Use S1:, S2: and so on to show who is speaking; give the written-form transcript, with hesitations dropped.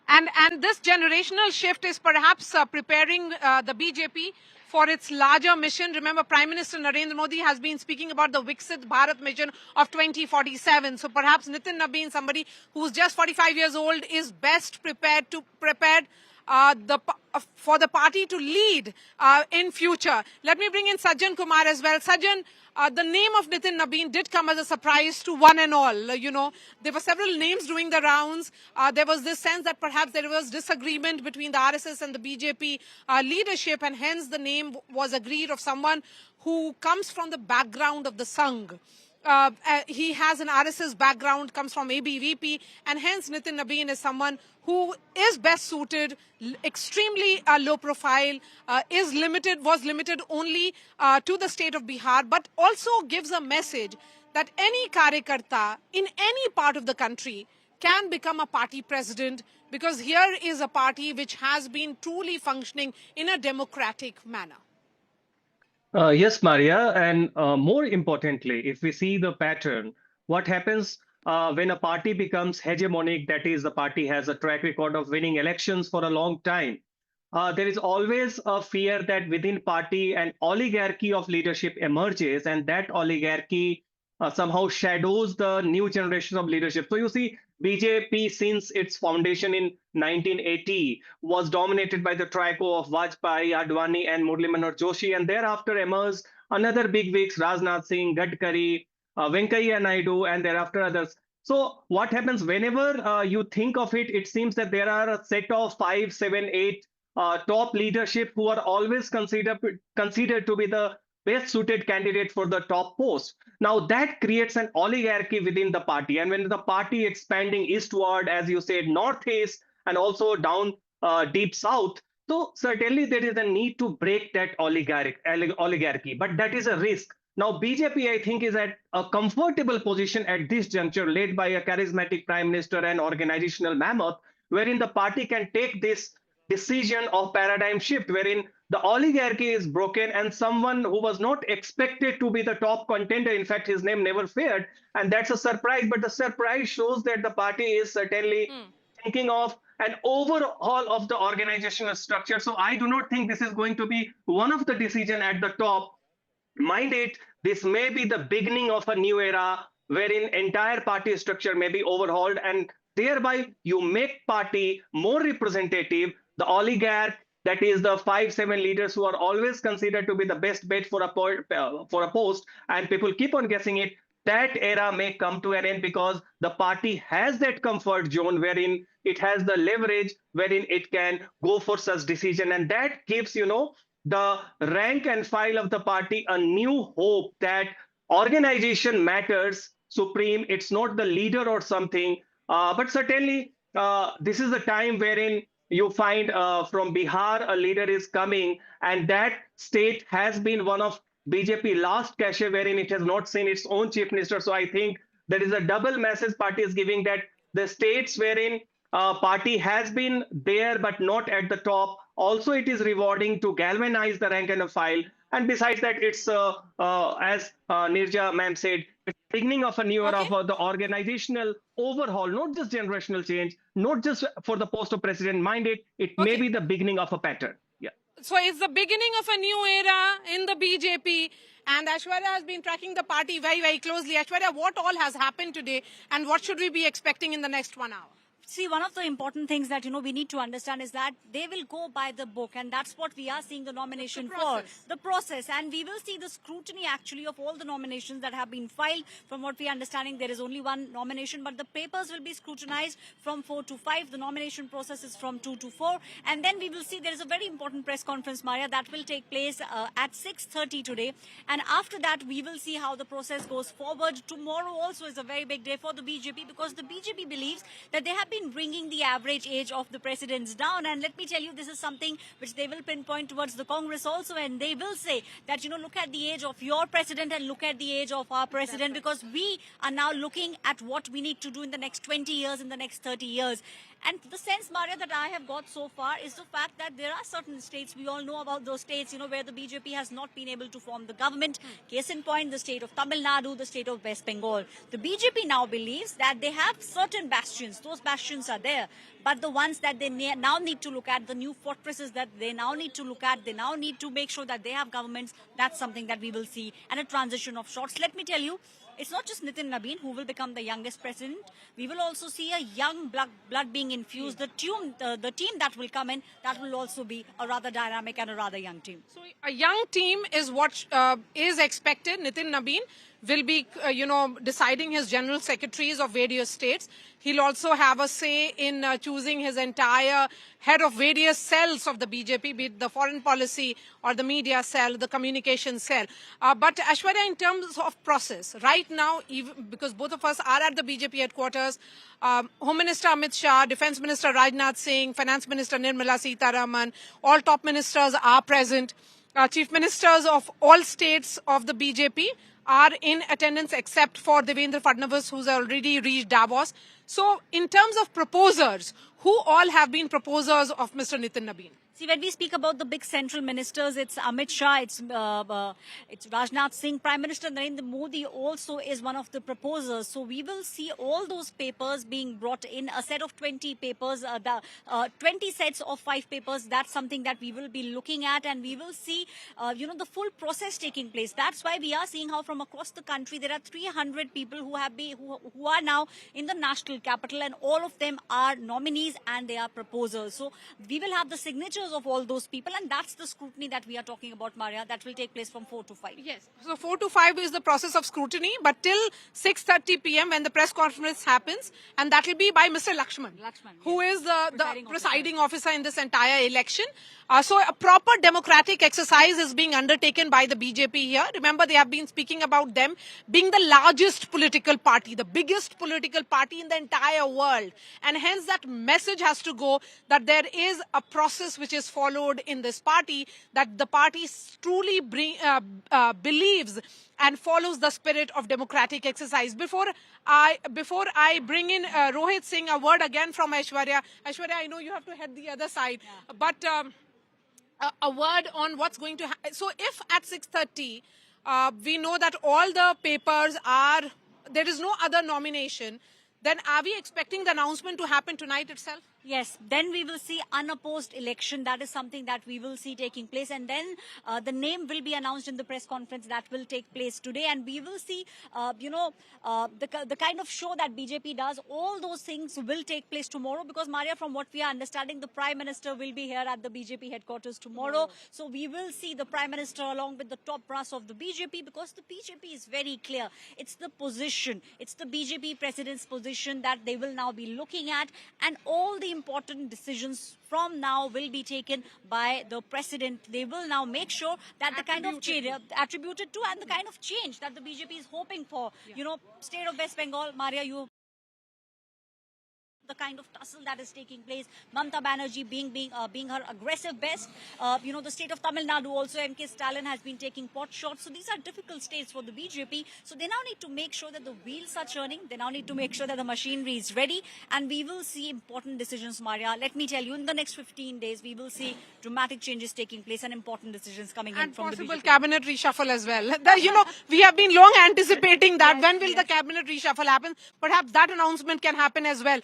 S1: And this generational shift is perhaps preparing the BJP for its larger mission. Remember, Prime Minister Narendra Modi has been speaking about the Viksit Bharat mission of 2047. So perhaps Nitin Nabin, somebody who's just 45 years old, is best prepared for the party to lead in future. Let me bring in Sajjan Kumar as well. Sajjan, the name of Nitin Nabin did come as a surprise to one and all. There were several names doing the rounds. There was this sense that perhaps there was disagreement between the RSS and the BJP leadership, and hence the name was agreed of someone who comes from the background of the Sangh. He has an RSS background, comes from ABVP, and hence Nitin Nabin is someone who is best suited, extremely low profile, was limited only to the state of Bihar, but also gives a message that any karyakarta in any part of the country can become a party president, because here is a party which has been truly functioning in a democratic manner.
S2: Yes, Maria, and more importantly, if we see the pattern, what happens when a party becomes hegemonic, that is, the party has a track record of winning elections for a long time, there is always a fear that within party an oligarchy of leadership emerges, and that oligarchy somehow shadows the new generation of leadership. So you see, BJP since its foundation in 1980 was dominated by the trio of Vajpayee, Advani, and Murli Manohar Joshi, and thereafter emerged another big wigs, Rajnath Singh, Gadkari, Venkaiah Naidu, and thereafter others. So what happens whenever you think of it, it seems that there are a set of 5, 7, 8 top leadership who are always considered to be the best suited candidate for the top post. Now that creates an oligarchy within the party, and when the party expanding eastward, as you said, northeast, and also down deep south, so certainly there is a need to break that oligarchy, but that is a risk. Now BJP, I think, is at a comfortable position at this juncture, led by a charismatic prime minister and organizational mammoth, wherein the party can take this decision of paradigm shift, wherein the oligarchy is broken and someone who was not expected to be the top contender, in fact his name never fared, and that's a surprise, but the surprise shows that the party is certainly thinking of an overhaul of the organizational structure. So I do not think this is going to be one of the decision at the top. Mind it, this may be the beginning of a new era wherein entire party structure may be overhauled, and thereby you make party more representative. The oligarch, that is the 5, 7 leaders who are always considered to be the best bet for a post, and people keep on guessing it. That era may come to an end because the party has that comfort zone wherein it has the leverage, wherein it can go for such decision, and that gives the rank and file of the party a new hope that organization matters supreme. It's not the leader or something, but certainly this is the time wherein you find from Bihar a leader is coming, and that state has been one of BJP last cache wherein it has not seen its own chief minister. So I think there is a double message party is giving, that the states wherein party has been there but not at the top, also it is rewarding to galvanize the rank and file. And besides that, it's as Nirja ma'am said, it's the beginning of a new era for the organizational overhaul, not just generational change, not just for the post of president. Mind it may be the beginning of a pattern. Yeah.
S1: So it's the beginning of a new era in the BJP. And Aishwarya has been tracking the party very, very closely. Aishwarya, what all has happened today and what should we be expecting in the next 1 hour?
S3: See, one of the important things that, we need to understand is that they will go by the book, and that's what we are seeing the nomination for. The process. And we will see the scrutiny actually of all the nominations that have been filed. From what we are understanding, there is only one nomination, but the papers will be scrutinized from 4 to 5. The nomination process is from 2 to 4. And then we will see there is a very important press conference, Maria, that will take place at 6:30 today. And after that, we will see how the process goes forward. Tomorrow also is a very big day for the BJP, because the BJP believes that they have been bringing the average age of the presidents down. And let me tell you, this is something which they will pinpoint towards the Congress also, and they will say that, look at the age of your president and look at the age of our president, because we are now looking at what we need to do in the next 20 years, in the next 30 years. And the sense, Maria, that I have got so far is the fact that there are certain states, we all know about those states, where the BJP has not been able to form the government. Case in point, the state of Tamil Nadu, the state of West Bengal. The BJP now believes that they have certain bastions. Those bastions are there. But the ones that they now need to look at, the new fortresses that they now need to look at, they now need to make sure that they have governments. That's something that we will see. And a transition of sorts. Let me tell you, it's not just Nitin Nabin who will become the youngest president. We will also see a young blood being infused. The team that will come in, that will also be a rather dynamic and a rather young team.
S1: So a young team is what is expected. Nitin Nabin will be, deciding his general secretaries of various states. He'll also have a say in choosing his entire head of various cells of the BJP, be it the foreign policy or the media cell, the communication cell. But Aishwarya, in terms of process, right now, even because both of us are at the BJP headquarters, Home Minister Amit Shah, Defence Minister Rajnath Singh, Finance Minister Nirmala Sitharaman, all top ministers are present. Chief ministers of all states of the BJP are in attendance except for Devendra Fadnavis, who's already reached Davos. So in terms of proposers, who all have been proposers of Mr. Nitin Nabin?
S3: See, when we speak about the big central ministers, it's Amit Shah, it's Rajnath Singh. Prime Minister Narendra Modi also is one of the proposers. So we will see all those papers being brought in, a set of 20 papers, 20 sets of 5 papers. That's something that we will be looking at, and we will see, the full process taking place. That's why we are seeing how from across the country there are 300 people who are now in the national capital, and all of them are nominees and they are proposers. So we will have the signatures of all those people, and that's the scrutiny that we are talking about, Maria, that will take place from 4 to 5.
S1: Yes. So 4 to 5 is the process of scrutiny, but till 6:30 p.m. when the press conference happens, and that will be by Mr. Lakshman, who is the presiding officer in this entire election. So a proper democratic exercise is being undertaken by the BJP here. Remember, they have been speaking about them being the largest political party, the biggest political party in the entire world. And hence that message has to go that there is a process which is followed in this party, that the party truly believes and follows the spirit of democratic exercise. Before I bring in Rohit Singh, a word again from Aishwarya. Aishwarya, I know you have to head the other side, but a word on what's going to happen. So if at 6:30 we know that all the papers there is no other nomination, then are we expecting the announcement to happen tonight itself?
S3: Yes, then we will see unopposed election. That is something that we will see taking place. And then the name will be announced in the press conference that will take place today. And we will see, the kind of show that BJP does. All those things will take place tomorrow because, Maria, from what we are understanding, the Prime Minister will be here at the BJP headquarters tomorrow. So we will see the Prime Minister along with the top brass of the BJP, because the BJP is very clear. It's the position. It's the BJP president's position that they will now be looking at. And all the important decisions from now will be taken by the president. They will now make sure that the kind of change attributed to and the kind of change that the BJP is hoping for. State of West Bengal, Maria, the kind of tussle that is taking place. Mamata Banerjee being her aggressive best. The state of Tamil Nadu also, M.K. Stalin has been taking pot shots. So these are difficult states for the BJP. So they now need to make sure that the wheels are churning. They now need to make sure that the machinery is ready. And we will see important decisions, Maria. Let me tell you, in the next 15 days, we will see dramatic changes taking place and important decisions coming in from the BJP.
S1: And possible cabinet reshuffle as well. We have been long anticipating that. When will the cabinet reshuffle happen? Perhaps that announcement can happen as well.